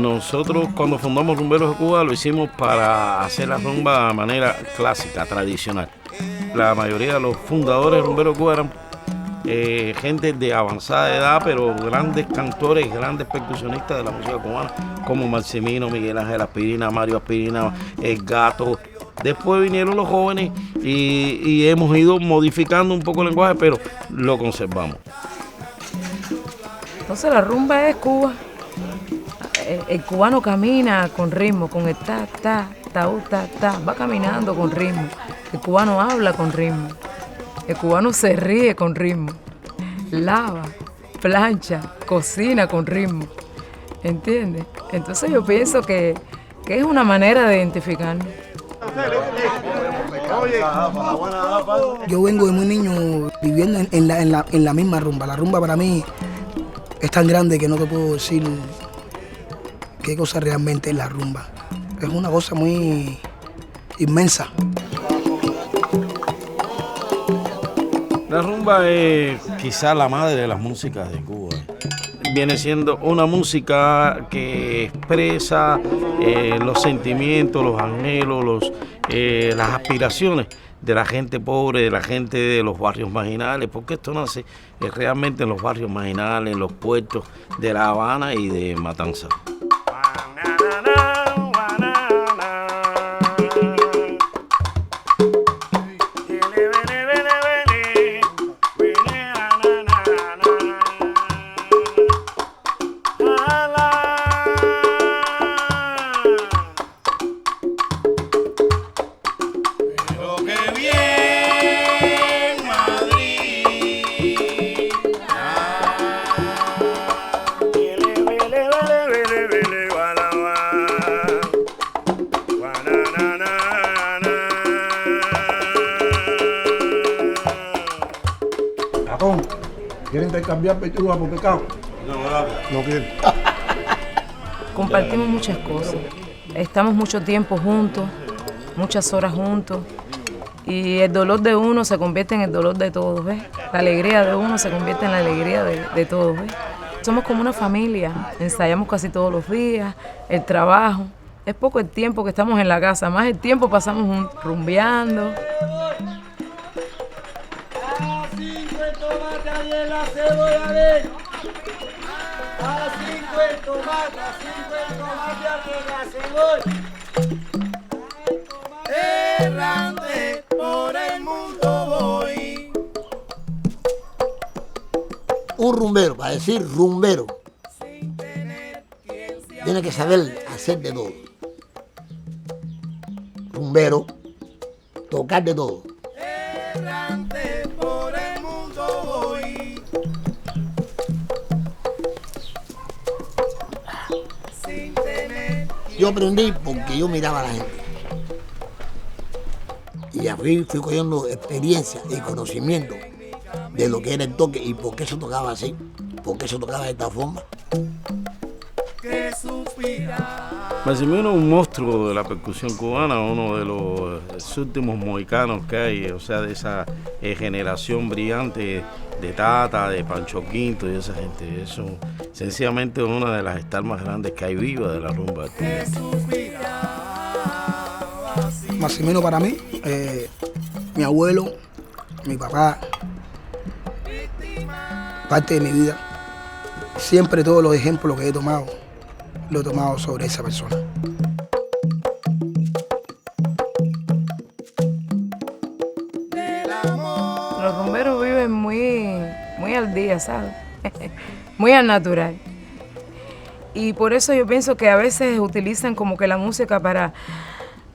nosotros cuando fundamos Rumberos de Cuba lo hicimos para hacer la rumba de manera clásica, tradicional. La mayoría de los fundadores de Rumberos de Cuba eran gente de avanzada edad, pero grandes cantores, grandes percusionistas de la música cubana, como Maximino, Miguel Ángel Aspirina, Mario Aspirina, El Gato. Después vinieron los jóvenes y hemos ido modificando un poco el lenguaje, pero lo conservamos. Entonces la rumba es Cuba. El cubano camina con ritmo, con el ta, ta, ta, va caminando con ritmo. El cubano habla con ritmo. El cubano se ríe con ritmo. Lava, plancha, cocina con ritmo. ¿Entiendes? Entonces yo pienso que es una manera de identificarnos. Yo vengo de muy niño viviendo en la misma rumba. La rumba para mí es tan grande que no te puedo decir qué cosa realmente es la rumba. Es una cosa muy inmensa. La rumba es quizá la madre de las músicas de Cuba. Viene siendo una música que expresa los sentimientos, los anhelos, las aspiraciones de la gente pobre, de la gente de los barrios marginales, porque esto nace realmente en los barrios marginales, en los puertos de La Habana y de Matanzas. ¿Quieren intercambiar pechuga por pescado? No quiero. Compartimos muchas cosas. Estamos mucho tiempo juntos, muchas horas juntos. Y el dolor de uno se convierte en el dolor de todos, ¿ves? La alegría de uno se convierte en la alegría de todos, ¿ves? Somos como una familia. Ensayamos casi todos los días, el trabajo. Es poco el tiempo que estamos en la casa, más el tiempo pasamos rumbeando. La cebolla de a 5 el tomate, la cebolla. Errante por el mundo voy. Un rumbero, para decir rumbero, tiene que saber hacer de todo. Rumbero, tocar de todo. Errante por el mundo voy. Yo aprendí porque yo miraba a la gente. Y fui cogiendo experiencia y conocimiento de lo que era el toque y por qué se tocaba así, por qué se tocaba de esta forma. Maximino es un monstruo de la percusión cubana, uno de los últimos mohicanos que hay, o sea, de esa generación brillante de Tata, de Pancho Quinto y esa gente. Eso sencillamente una de las stars más grandes que hay viva de la rumba. Maximino para mí, mi abuelo, mi papá, parte de mi vida. Siempre todos los ejemplos que he tomado, lo he tomado sobre esa persona. Los rumberos viven muy al día, ¿sabes? Muy al natural. Y por eso yo pienso que a veces utilizan como que la música para,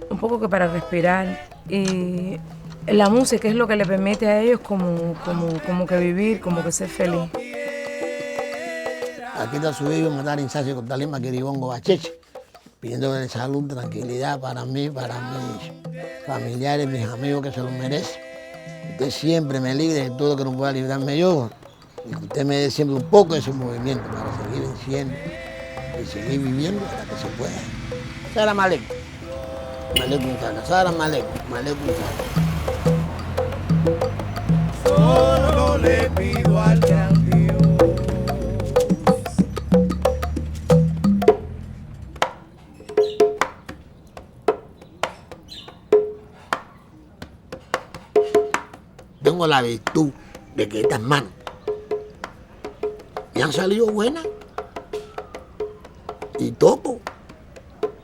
un poco que para respirar. Y la música es lo que le permite a ellos como que vivir, como que ser feliz. Aquí está su hijo, mandar ensayo con Talima Quiribongo Bacheche, pidiéndole salud, tranquilidad para mí, para mis familiares, mis amigos que se lo merecen. Usted siempre me libre de todo lo que no pueda librarme yo. Y que usted me dé siempre un poco de su movimiento para seguir venciendo y seguir viviendo hasta que se pueda. Salam aleikum. Aleikum salam. Salam aleikum. Aleikum salam. Solo le pido al gran Dios tengo la virtud de que estas manos me han salido buenas y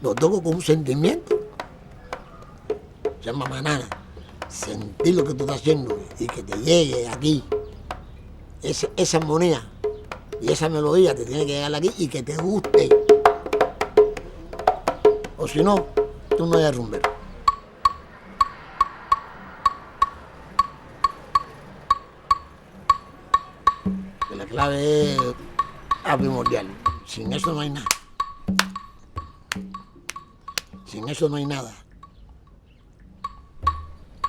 lo toco con un sentimiento. Se llama manana. Sentir lo que tú estás haciendo y que te llegue aquí. Esa armonía y esa melodía te tiene que llegar aquí y que te guste. O si no, tú no eres rumbero. La clave es la primordial. Sin eso no hay nada. Sin eso no hay nada.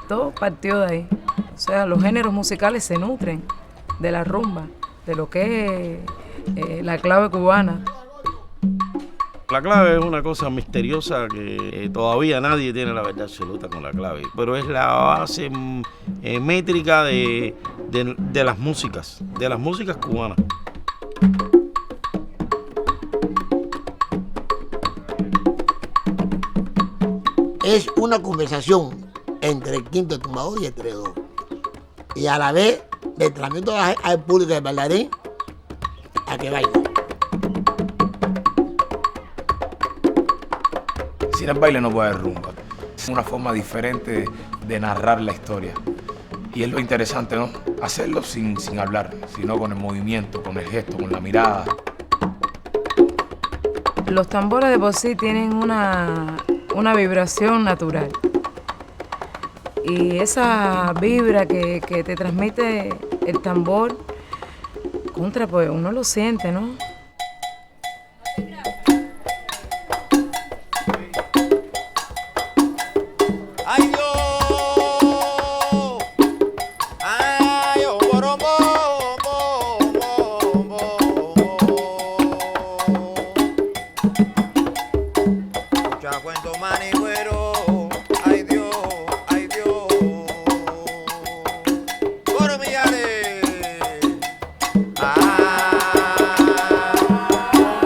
Todo partió de ahí. O sea, los géneros musicales se nutren de la rumba, de lo que es la clave cubana. La clave es una cosa misteriosa que todavía nadie tiene la verdad absoluta con la clave, pero es la base métrica de las músicas cubanas. Es una conversación entre el quinto tumbador y el treador. Y a la vez le transmito al público del bailarín a que baile. Sin el baile no puede haber rumba. Es una forma diferente de narrar la historia. Y es lo interesante, ¿no? Hacerlo sin hablar, sino con el movimiento, con el gesto, con la mirada. Los tambores de por sí tienen una vibración natural. Y esa vibra que te transmite el tambor, pues uno lo siente, ¿no? Ay Dios, ay oh borombo, escucha cuento manigüero, ay Dios, por millares,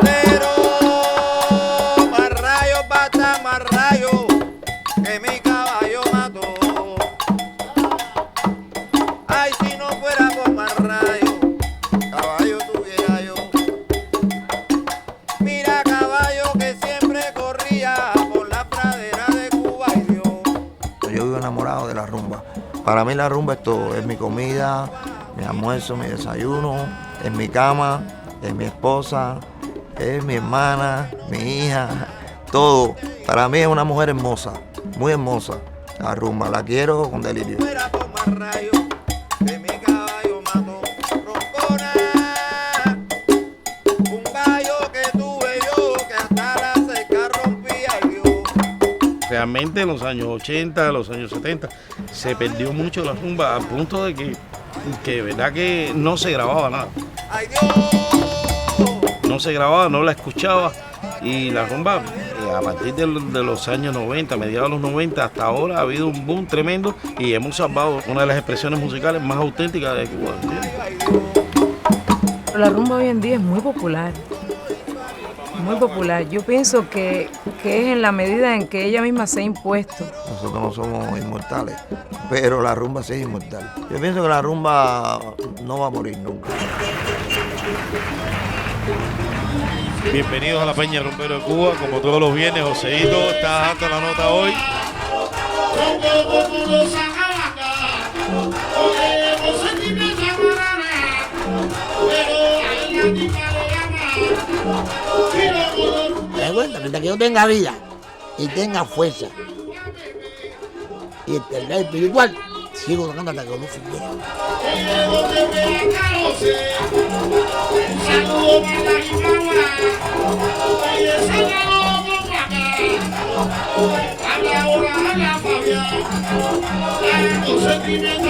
pero más rayos basta más rayos que mi caballo mató. Ay, si no fuera por más rayos, caballo tuviera yo. Mira caballo que siempre corría por la pradera de Cuba y Dios. Yo vivo enamorado de la rumba. Para mí la rumba es todo, es mi comida, mi almuerzo, mi desayuno, es mi cama, es mi esposa, es mi hermana, mi hija, todo. Para mí es una mujer hermosa, muy hermosa. La rumba, la quiero con delirio. Fuera por más rayos que mi caballo mató. Roncona, un gallo que tuve yo que hasta la cerca rompía y Dios. Realmente en los años 80, los años 70, se perdió mucho la rumba al punto de que verdad que no se grababa nada. Ay Dios. No se grababa, no la escuchaba. Y la rumba, a partir de los años 90, mediados de los 90, hasta ahora ha habido un boom tremendo y hemos salvado una de las expresiones musicales más auténticas de Cuba. ¿Entiendes? Pero la rumba hoy en día es muy popular. Muy popular. Yo pienso que es en la medida en que ella misma se ha impuesto. Nosotros no somos inmortales, pero la rumba sí es inmortal. Yo pienso que la rumba no va a morir nunca. Bienvenidos a la Peña Rumbero de Cuba, como todos los viernes, Joseito está dando la nota hoy. ¿Te das cuenta? Mientras que yo tenga vida y tenga fuerza y eternidad espiritual, sigo tocando hasta que no se quiera. Habla ahora, habla Fabián, sentimiento.